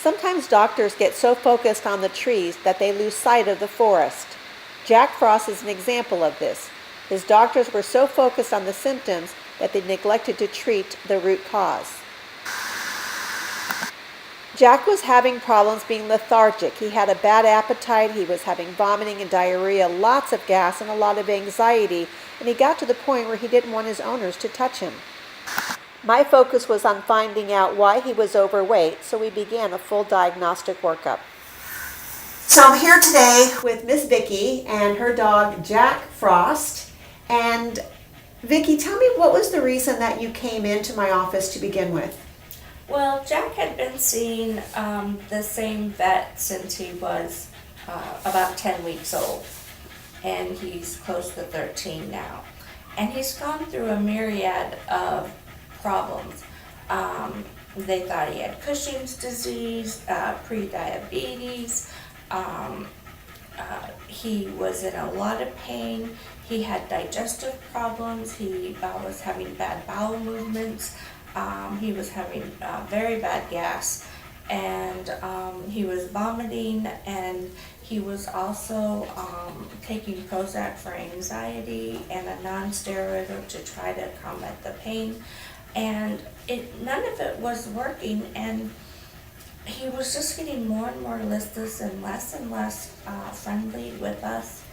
Sometimes doctors get so focused on the trees that they lose sight of the forest. Jack Frost is an example of this. His doctors were so focused on the symptoms that they neglected to treat the root cause. Jack was having problems being lethargic. He had a bad appetite, he was having vomiting and diarrhea, lots of gas, and a lot of anxiety, and he got to the point where he didn't want his owners to touch him. My focus was on finding out why he was overweight, so we began a full diagnostic workup. So I'm here today with Miss Vicki and her dog Jack Frost. And Vicki, tell me, what was the reason that you came into my office to begin with? Well, Jack had been seeing the same vet since he was about 10 weeks old, and he's close to 13 now. And he's gone through a myriad of problems. They thought he had Cushing's disease, pre-diabetes. He was in a lot of pain. He had digestive problems. He was having bad bowel movements. He was having very bad gas, and he was vomiting, and he was also taking Prozac for anxiety and a non-steroidal to try to combat the pain. And none of it was working, and he was just getting more and more listless and less friendly with us.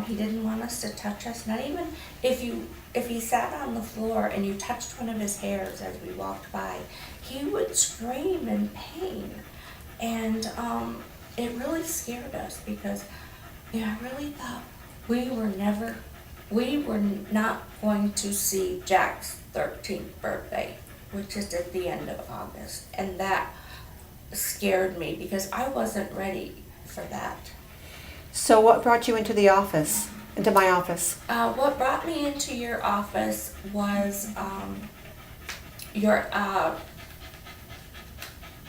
He didn't want us to touch us, not even if he sat on the floor and you touched one of his hairs as we walked by, he would scream in pain. And it really scared us because I really thought we were not going to see Jack's 13th birthday, which is at the end of August. And that scared me because I wasn't ready for that. So what brought you into my office? What brought me into your office was your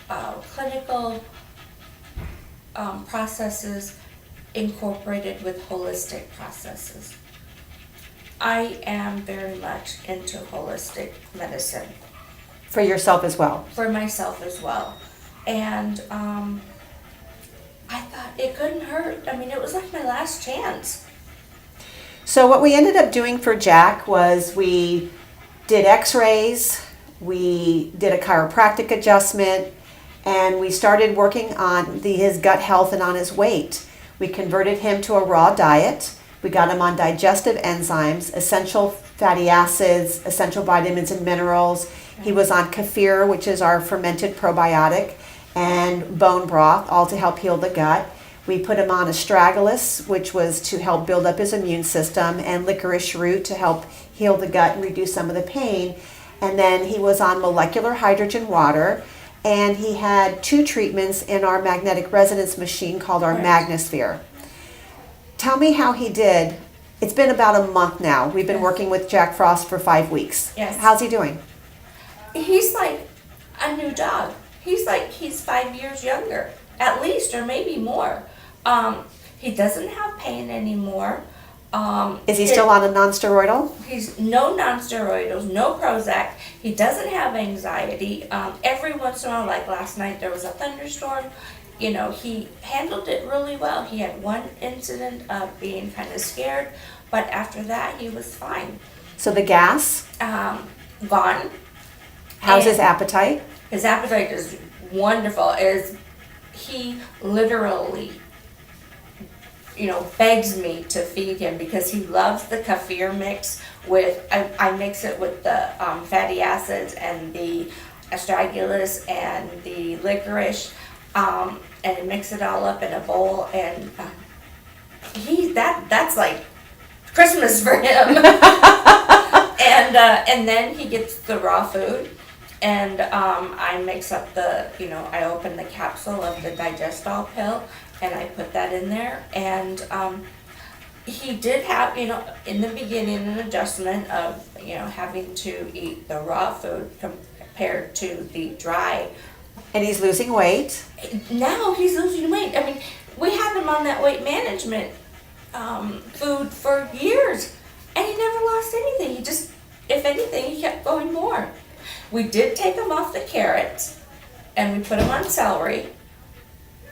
clinical processes incorporated with holistic processes. I am very much into holistic medicine. For yourself as well? For myself as well. And I thought it couldn't hurt. I mean, it was like my last chance. So what we ended up doing for Jack was we did x-rays, we did a chiropractic adjustment, and we started working on his gut health and on his weight. We converted him to a raw diet. We got him on digestive enzymes, essential fatty acids, essential vitamins and minerals. He was on KEFIR, which is our fermented probiotic, and bone broth, all to help heal the gut. We put him on astragalus, which was to help build up his immune system, and licorice root to help heal the gut and reduce some of the pain. And then he was on molecular hydrogen water, and he had 2 treatments in our magnetic resonance machine called our MAGNESPHERE. Tell me how he did. It's been about a month now. We've been working with Jack Frost for 5 weeks. Yes. How's he doing? He's like a new dog. He's 5 years younger, at least, or maybe more. He doesn't have pain anymore. Is he still on a non-steroidal? He's no non-steroidals, no Prozac. He doesn't have anxiety. Every once in a while, like last night, there was a thunderstorm. He handled it really well. He had one incident of being kind of scared, but after that, he was fine. So the gas? Gone. How's his appetite? His appetite is wonderful. He literally, begs me to feed him because he loves the KEFIR mix with, I mix it with the fatty acids and the astragalus and the licorice, and mix it all up in a bowl, and that's like Christmas for him. And then he gets the raw food, and I mix up I open the capsule of the Digestol pill, and I put that in there, and he did have, in the beginning, an adjustment of, having to eat the raw food compared to the dry. And he's losing weight. Now he's losing weight. I mean, we had him on that weight management food for years, and he never lost anything. He just, if anything, he kept going more. We did take him off the carrots, and we put him on celery,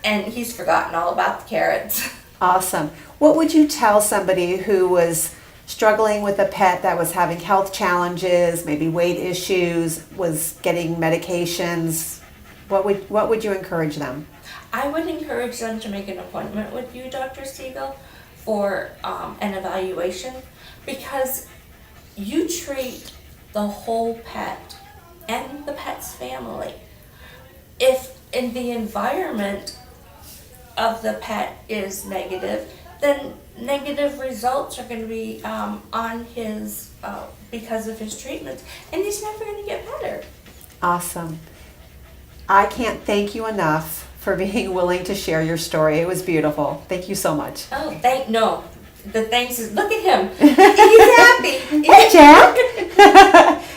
and he's forgotten all about the carrots. Awesome. What would you tell somebody who was struggling with a pet that was having health challenges, maybe weight issues, was getting medications? What would you encourage them? I would encourage them to make an appointment with you, Dr. Siegel, for an evaluation, because you treat the whole pet and the pet's family. If in the environment of the pet is negative, then negative results are going to be on his because of his treatments, and he's never going to get better. Awesome. I can't thank you enough for being willing to share your story. It was beautiful. Thank you so much. Oh, no. The thanks is, look at him. He's happy. Hey, Jack.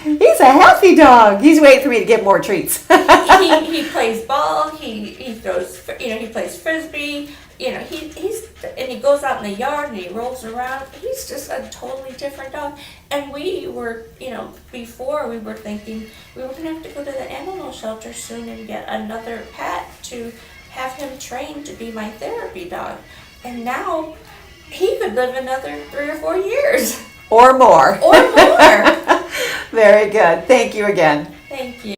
He's a healthy dog. He's waiting for me to get more treats. he plays ball. He throws. He plays frisbee. He goes out in the yard and he rolls around. He's just a totally different dog. And we were, before we were thinking we were gonna have to go to the animal shelter soon and get another pet to have him trained to be my therapy dog. And now he could live another 3 or 4 years. Or more. Or more. Very good. Thank you again. Thank you.